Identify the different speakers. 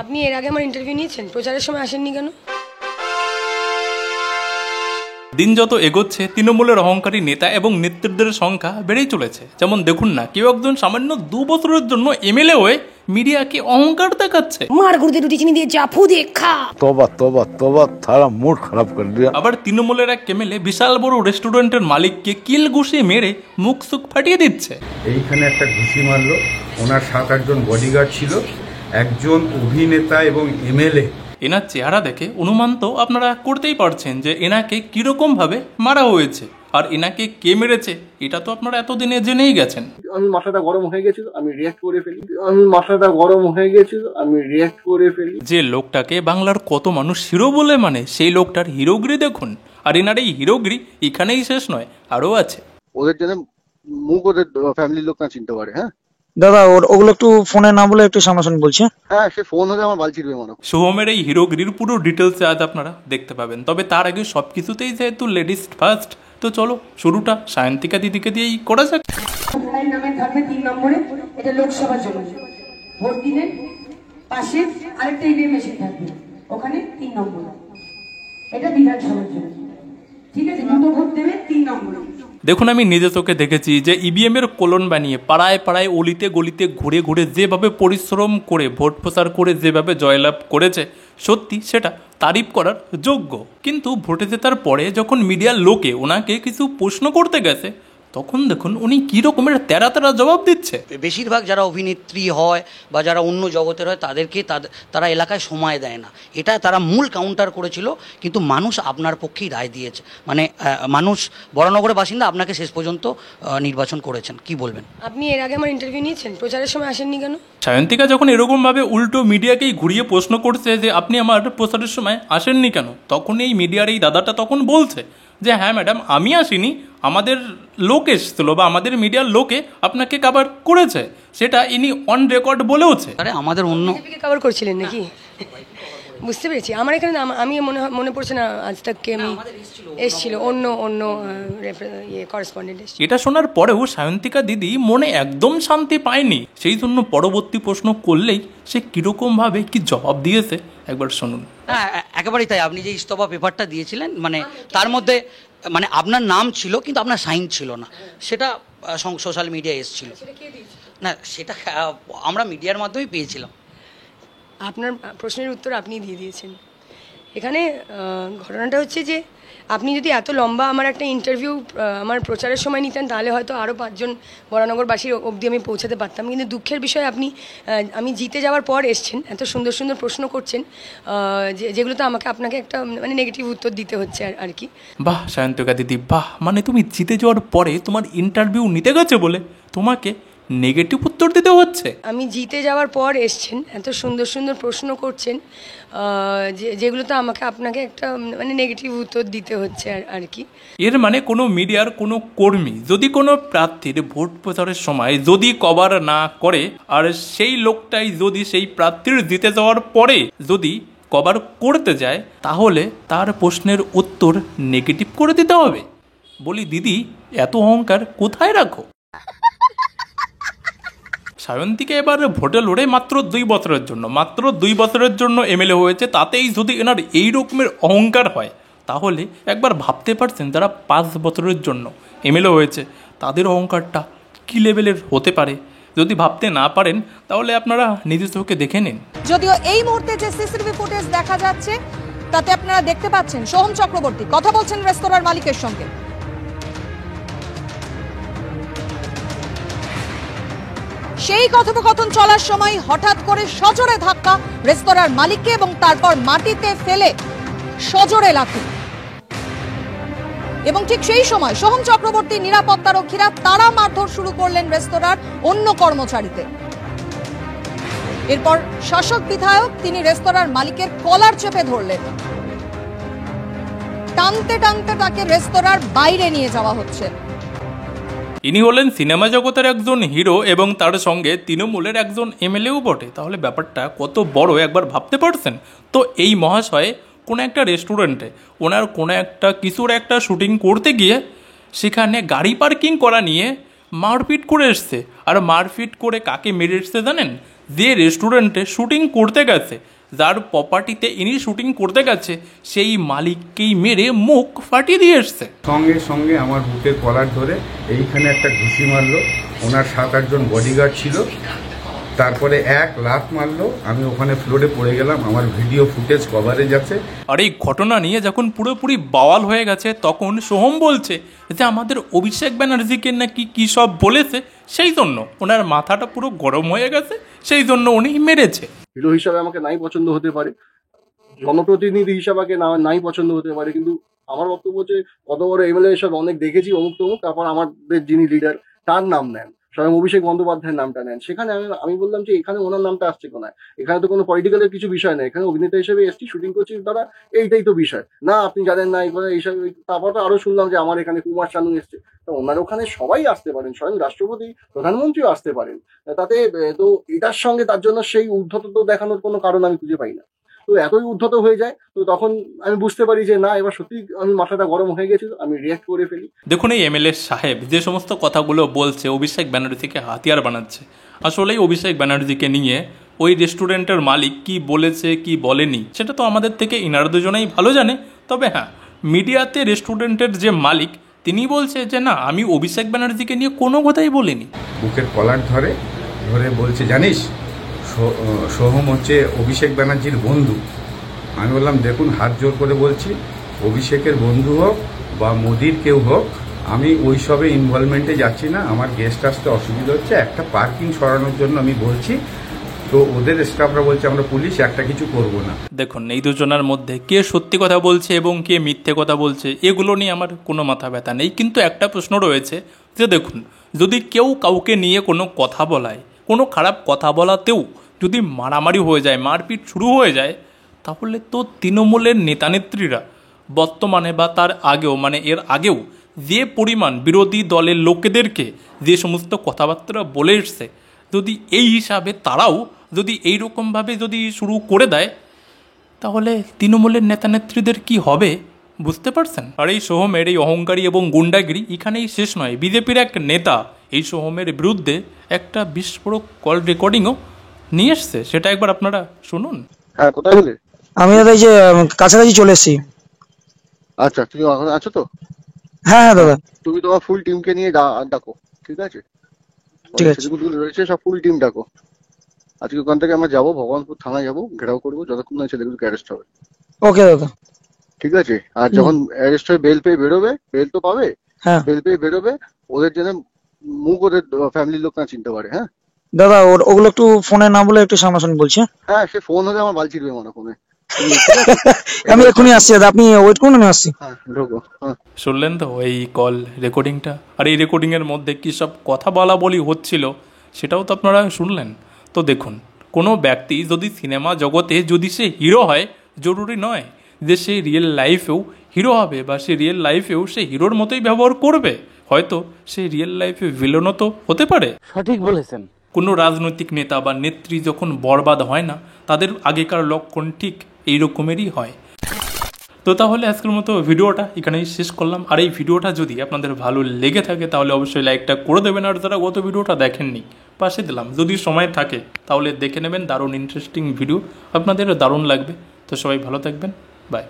Speaker 1: আপনি এর আগে আমার ইন্টারভিউ নিয়েছেন, প্রচারের সময় আসেননি কেন?
Speaker 2: দিন যত এগোচ্ছে তৃণমূলের অহংকারী নেতা এবং নেতৃত্বের সংখ্যা বেড়েই চলেছে। যেমন দেখুন না, কেউ একজন সামান্য 2 বছরের জন্য এমএলএ হয়ে মিডিয়াকে অহংকার দেখাচ্ছে।
Speaker 1: মার গুড়িতে রুটি চিনি দিয়ে চা ফু দিয়ে খা।
Speaker 3: তোবা তোবা তোবা, তারা মুড খারাপ করে দিয়া।
Speaker 2: আবার তৃণমূলের এক এমএলএ বিশাল বড় রেস্টুরেন্টের মালিককে কিল ঘুষি মেরে মুখ সুখ ফাটিয়ে দিচ্ছে।
Speaker 4: এইখানে একটা ঘুষি মারলো, ওনার 7-8 জন বডিগার্ড ছিল, একজন অভিনেতা এবং এমএলএ।
Speaker 2: এনার চেহারা দেখে অনুমান তো আপনারা করতেই পারছেন যে এনাকে কিরকম ভাবে মারা হয়েছে, আর এনাকে কে মেরেছে এটা তো আপনারা এতদিনে জেনেই গেছেন।
Speaker 5: আমি মাথাটা গরম হয়ে গেছিল, আমি রিঅ্যাক্ট করে ফেলি।
Speaker 2: যে লোকটাকে বাংলার কত মানুষ হিরো বলে মানে, সেই লোকটার হিরোগিরি দেখুন। আর এনার এই হিরোগিরি এখানেই শেষ নয়, আরও আছে।
Speaker 6: ওদের জন্য মুখ ওদের ফ্যামিলির লোক না চিনতে পারে। হ্যাঁ
Speaker 7: দাদা, ওগুলো একটু ফোনে না বলে একটু সামনাসামনি বলছে।
Speaker 6: হ্যাঁ, সে ফোন হলে আমার বাল ছিড়বে মনে।
Speaker 2: সোহমের এই হিরোগিরির পুরো ডিটেলস আজ আপনারা দেখতে পাবেন। তবে তার আগে সব কিছুতেই যেহেতু লেডিস ফার্স্ট, তো চলো শুরুটা সায়ন্তিকা দিদিকে দিয়েই করা যাক।
Speaker 1: নামের থাকবে 3 নম্বরে, এটা লোকসভার জন্য। ভোট দিনের পাশে আরেকটা ইভিএম মেশিন থাকবে, ওখানে 3 নম্বর। এটা বিধানসভার জন্য, ঠিক আছে? দুটো ভোট দেবে 3 নম্বরে।
Speaker 2: দেখুন, আমি নিজে চোখে দেখেছি যে ইভিএম এর কলন বানিয়ে পাড়ায় পাড়ায় অলিতে গলিতে ঘুরে ঘুরে যেভাবে পরিশ্রম করে ভোট প্রচার করে যেভাবে জয়লাভ করেছে, সত্যি সেটা তারিফ করার যোগ্য। কিন্তু ভোটে জেতার পরে যখন মিডিয়ার লোকে ওনাকে কিছু প্রশ্ন করতে গেছে, তখন দেখুন উনি কী রকমের তেরা তেরা জবাব দিচ্ছে।
Speaker 8: বেশিরভাগ যারা অভিনেত্রী হয় বা যারা অন্য জগতের হয় তাদেরকে তারা এলাকায় সময় দেয় না, এটা তারা মূল কাউন্টার করেছিল। কিন্তু মানুষ আপনার পক্ষেই রায় দিয়েছে, মানে মানুষ বরানগরের বাসিন্দা আপনাকে শেষ পর্যন্ত নির্বাচন করেছেন। কি বলবেন?
Speaker 1: আপনি এর আগে আমার ইন্টারভিউ নিয়েছেন, প্রচারের সময় আসেননি কেন?
Speaker 2: সায়ন্তিকা যখন এরকমভাবে উল্টো মিডিয়াকেই ঘুরিয়ে প্রশ্ন করছে যে আপনি আমার প্রচারের সময় আসেননি কেন, তখন এই মিডিয়ার এই দাদাটা তখন বলছে যে হ্যাঁ ম্যাডাম, আমি আসিনি, আমাদের লোক এসেছিল বা আমাদের মিডিয়ার লোকে আপনাকে কভার করেছে, সেটা ইনি অন রেকর্ড বলেওছে।
Speaker 8: আরে আমাদের অন্য
Speaker 1: কভার করছিলেন নাকি? বুঝতে পেরেছি। আমার এখানে আমি মনে পড়ছে না আজ তাকে আমি এসেছিল অন্য করেসপন্ডেন্ট এসেছিল।
Speaker 2: এটা শোনার পরেও সায়ন্তিকা দিদি মনে একদম শান্তি পায়নি। সেই জন্য পরবর্তী প্রশ্ন করলেই সে কিরকমভাবে কি জবাব দিয়েছে একবার শুনুন।
Speaker 8: হ্যাঁ, একেবারেই তাই। আপনি যে ইস্তফা পেপারটা দিয়েছিলেন, মানে তার মধ্যে মানে আপনার নাম ছিল কিন্তু আপনার সাইন ছিল না, সেটা সোশ্যাল মিডিয়ায় এসেছিল। না, সেটা আমরা মিডিয়ার মাধ্যমেই পেয়েছিলাম।
Speaker 1: আপনার প্রশ্নের উত্তর আপনি দিয়ে দিয়েছেন। এখানে ঘটনাটা হচ্ছে যে আপনি যদি এত লম্বা আমার একটা ইন্টারভিউ আমার প্রচারের সময় নিতেন, তাহলে হয়তো আরও 5 জন বরানগরবাসীর অবধি আমি পৌঁছাতে পারতাম। কিন্তু দুঃখের বিষয়, আপনি আমি জিতে যাওয়ার পর এসছেন, এত সুন্দর সুন্দর প্রশ্ন করছেন, যেগুলোতে আপনাকে একটা মানে নেগেটিভ উত্তর দিতে হচ্ছে আর কি।
Speaker 2: বাহ সায়ন্তিকা দিদি, বাহ! মানে তুমি জিতে যাওয়ার পরে তোমার ইন্টারভিউ নিতে গেছে বলে তোমাকে নেগেটিভ উত্তর দিতে হচ্ছে।
Speaker 1: আমি জিতে যাওয়ার পর এসছেন, এত সুন্দর সুন্দর প্রশ্ন করছেন, যেগুলোতে আপনাকে একটা মানে নেগেটিভ উত্তর দিতে হচ্ছে আর কি।
Speaker 2: এর মানে কোনো মিডিয়ার কোনো কর্মী যদি কোনো প্রার্থীর ভোট প্রচারের সময় যদি কভার না করে, আর সেই লোকটাই যদি সেই প্রার্থীর জিতে যাওয়ার পরে যদি কভার করতে যায়, তাহলে তার প্রশ্নের উত্তর নেগেটিভ করে দিতে হবে। বলি দিদি, এত অহংকার কোথায় রাখো? সায়ন্তিকা এবার ভোটে লড়ে মাত্র 2 বছরের জন্য এমএলএ হয়েছে। তাতেই যদি এনার এই রকমের অহংকার হয়, তাহলে একবার ভাবতে পারছেন যারা 5 বছরের জন্য এমএলএ হয়েছে তাদের অহংকারটা কী লেভেলের হতে পারে। যদি ভাবতে না পারেন তাহলে আপনারা নিজের চোখে দেখে নিন।
Speaker 9: যদিও এই মুহূর্তে যে সিসিটিভি ফুটেজ দেখা যাচ্ছে তাতে আপনারা দেখতে পাচ্ছেন সোহম চক্রবর্তী কথা বলছেন রেস্তোরাঁর মালিকের সঙ্গে। সেই কথোপকথন চলার সময় হঠাৎ করে সজোরে ধাক্কা রেস্তোরাঁর মালিককে এবং তারপর মাটিতে ফেলে সজোরে লাথি। এবং ঠিক সেই সময় সোহম চক্রবর্তী নিরাপত্তারক্ষীরা তারা মারধর শুরু করলেন রেস্তোরাঁর অন্য কর্মচারীদের। এরপর শাসক বিধায়ক তিনি রেস্তোরাঁর মালিকের কলার চেপে ধরলেন, টানতে টানতে তাকে রেস্তোরাঁর বাইরে নিয়ে যাওয়া হচ্ছে।
Speaker 2: ইনি হলেন সিনেমা জগতের একজন হিরো এবং তার সঙ্গে তৃণমূলের একজন এমএলএও বটে। তাহলে ব্যাপারটা কত বড় একবার ভাবতে পারছেন? তো এই মহাশয় কোনো একটা রেস্টুরেন্টে ওনার কোনো একটা কিছুর একটা শুটিং করতে গিয়ে সেখানে গাড়ি পার্কিং করা নিয়ে মারপিট করে এসছে। আর মারপিট করে কাকে মেরে এসছে জানেন? যে রেস্টুরেন্টে শুটিং করতে গেছে, যার প্রপার্টিতে ইনি শুটিং করতে গেছে, সেই মালিককেই মেরে মুখ ফাটিয়ে দিয়ে এসছে।
Speaker 4: সঙ্গে সঙ্গে আমার বুকের কলার ধরে এইখানে একটা ঘুষি মারলো। ওনার 7-8 জন বডিগার্ড ছিল, তারপরে এক লাফ মারলো। আমি ওখানে ফ্লোরে পড়ে গেলাম। আমার ভিডিও ফুটেজ কভারেজ আছে।
Speaker 2: আর এই ঘটনা নিয়ে যখন পুরোপুরি বাওয়াল হয়ে গেছে, তখন সোহম বলছে যে আমাদের অভিষেক ব্যানার্জিকে নাকি কী সব বলেছে, সেই জন্য ওনার মাথাটা পুরো গরম হয়ে গেছে, সেই জন্য উনি মেরেছে।
Speaker 6: হিরো হিসাবে আমাকে নাই পছন্দ হতে পারে, জনপ্রতিনিধি হিসাবে নাই পছন্দ হতে পারে, কিন্তু আমার বক্তব্য হচ্ছে কত বড় এমএলএ সব অনেক দেখেছি, অমুক তমুক, তারপর আমাদের যিনি লিডার তার নাম নেন, স্বয়ং অভিষেক বন্দ্যোপাধ্যায়ের নামটা নেন। সেখানে আমি বললাম যে এখানে ওনার নামটা আসছে কোনায়, এখানে তো কোনো পলিটিক্যালের কিছু বিষয় নেই, এখানে অভিনেতা হিসেবে এসছি, শুটিং করছি, দাদা এইটাই তো বিষয় না, আপনি জানেন না এইসব। তারপর তো আরো শুনলাম যে আমার এখানে কুমার শানু এসছে, তো ওনার ওখানে সবাই আসতে পারেন, স্বয়ং রাষ্ট্রপতি প্রধানমন্ত্রীও আসতে পারেন, তাতে তো এটার সঙ্গে তার জন্য সেই উদ্ধত দেখানোর কোনো কারণ আমি খুঁজে পাই না। তো এতই উদ্ধত হয়ে যায়, তো তখন আমি বুঝতে পারি যে না, এবার সত্যি আমি মাথাটা গরম হয়ে গেছিল, আমি রিঅ্যাক্ট করে ফেলি।
Speaker 2: দেখুন, এই এমএলএ সাহেব যে সমস্ত কথাগুলো বলছে, অভিষেক ব্যানার্জিকে হাতিয়ার বানাচ্ছে। আসলেই অভিষেক ব্যানার্জিকে নিয়ে ওই রেস্টুরেন্টের মালিক কি বলেছে কি বলেনি সেটা তো আমাদের থেকে ইনারা দুজনেই ভালো জানে। তবে হ্যাঁ, মিডিয়াতে রেস্টুরেন্টের যে মালিক তিনি বলছে যে না, আমি অভিষেক ব্যানার্জিকে নিয়ে কোনো কথাই বলিনি।
Speaker 4: বুকের কলার ধরে বলছে, জানিস সোহম হচ্ছে অভিষেক ব্যানার্জির বন্ধু। আমি বললাম দেখুন, হাত জোর করে বলছি, অভিষেকের বন্ধু হোক বা মোদির কেউ হোক, আমি ওই সবে ইনভলভমেন্টে যাচ্ছি না। আমার গেস্ট আসতে অসুবিধা হচ্ছে, একটা পার্কিং সরানোর জন্য আমি বলছি, তো ওদের স্টাফরা বলছে আমরা পুলিশ, একটা কিছু করব না।
Speaker 2: দেখুন, এই দুজনের মধ্যে কে সত্যি কথা বলছে এবং কে মিথ্যে কথা বলছে এগুলো নিয়ে আমার কোনো মাথা ব্যথা নেই, কিন্তু একটা প্রশ্ন রয়েছে যে দেখুন, যদি কেউ কাউকে নিয়ে কোনো কথা বলায়, কোনো খারাপ কথা বলাতেও যদি মারামারি হয়ে যায়, মারপিট শুরু হয়ে যায়, তাহলে তো তৃণমূলের নেতানেত্রীরা বর্তমানে বা তার আগেও, মানে এর আগেও যে পরিমাণ বিরোধী দলের লোকেদেরকে যে সমস্ত কথাবার্তা বলে এসছে, যদি এই হিসাবে তারাও যদি এইরকমভাবে যদি শুরু করে দেয়, তাহলে তৃণমূলের নেতানেত্রীদের কি হবে বুঝতে পারছেন? আর এই সোহমের এই অহংকারী এবং গুন্ডাগিরি এখানেই শেষ নয়। বিজেপির এক নেতা এই সোহমের বিরুদ্ধে একটা বিস্ফোরক কল রেকর্ডিংও নিয়ে এসছে, সেটা একবার আপনারা শুনুন।
Speaker 6: হ্যাঁ, কোথায় হলে?
Speaker 7: আমি দাদা এই যে কাছাকাছি চলে এসেছি।
Speaker 6: আচ্ছা, তুমি এখন আছো তো?
Speaker 7: হ্যাঁ হ্যাঁ দাদা,
Speaker 6: তুমি তোমার ফুল টিমকে নিয়ে ডাকো, ঠিক আছে?
Speaker 7: ঠিক আছে।
Speaker 6: যেগুলো রয়েছে সব ফুল টিম ডাকো। আজকে ওখান থেকে আমরা যাবো, ভগবানপুর থানায় যাবো, ঘেরাও করবো যতক্ষণ না ছেলেগুলোকে অ্যারেস্ট হবে।
Speaker 7: ওকে দাদা,
Speaker 6: ঠিক আছে? আর যখন অ্যারেস্ট হয়ে বেল পেয়ে বেরোবে, বেল তো পাবে,
Speaker 7: হ্যাঁ
Speaker 6: বেল পেয়ে বেরোবে, ওদের জন্য মুখ ওদের ফ্যামিলির লোক না চিনতে পারে। হ্যাঁ
Speaker 7: দাদা, ওগুলো একটু ফোনে না বলে একটু সামনাসামনি বলছি।
Speaker 6: হ্যাঁ, সে ফোন হলে আমার বাল ছিড়বে মনে ফোনে।
Speaker 7: আমি এক্ষুনি আসছি দাদা, আপনি ওয়েট করুন, আমি আসছি।
Speaker 6: হ্যাঁ, ঢোকো। হ্যাঁ,
Speaker 2: শুনলেন তো এই কল রেকর্ডিংটা? আর এই রেকর্ডিংয়ের মধ্যে কী সব কথা বলা বলি হচ্ছিল সেটাও তো আপনারা শুনলেন। তো দেখুন, কোনো ব্যক্তি যদি সিনেমা জগতে যদি সে হিরো হয়, জরুরি নয় যে সে রিয়েল লাইফেও হিরো হবে বা সে রিয়েল লাইফেও সে হিরোর মতোই ব্যবহার করবে। হয়তো সে রিয়েল লাইফে ভিলেনও তো হতে পারে।
Speaker 5: সঠিক বলেছেন।
Speaker 2: কোনো রাজনৈতিক নেতা বা নেত্রী যখন বরবাদ হয় না, তাদের আগেকার লক্ষণ ঠিক এই রকমেরই হয়। তো তাহলে আজকের মতো ভিডিওটা এখানেই শেষ করলাম। আর এই ভিডিওটা যদি আপনাদের ভালো লেগে থাকে তাহলে অবশ্যই লাইকটা করে দেবেন। আর যারা গত ভিডিওটা দেখেননি, পাশে দিলাম, যদি সময় থাকে তাহলে দেখে নেবেন। দারুণ ইন্টারেস্টিং ভিডিও, আপনাদের দারুণ লাগবে। তো সবাই ভালো থাকবেন, বাই।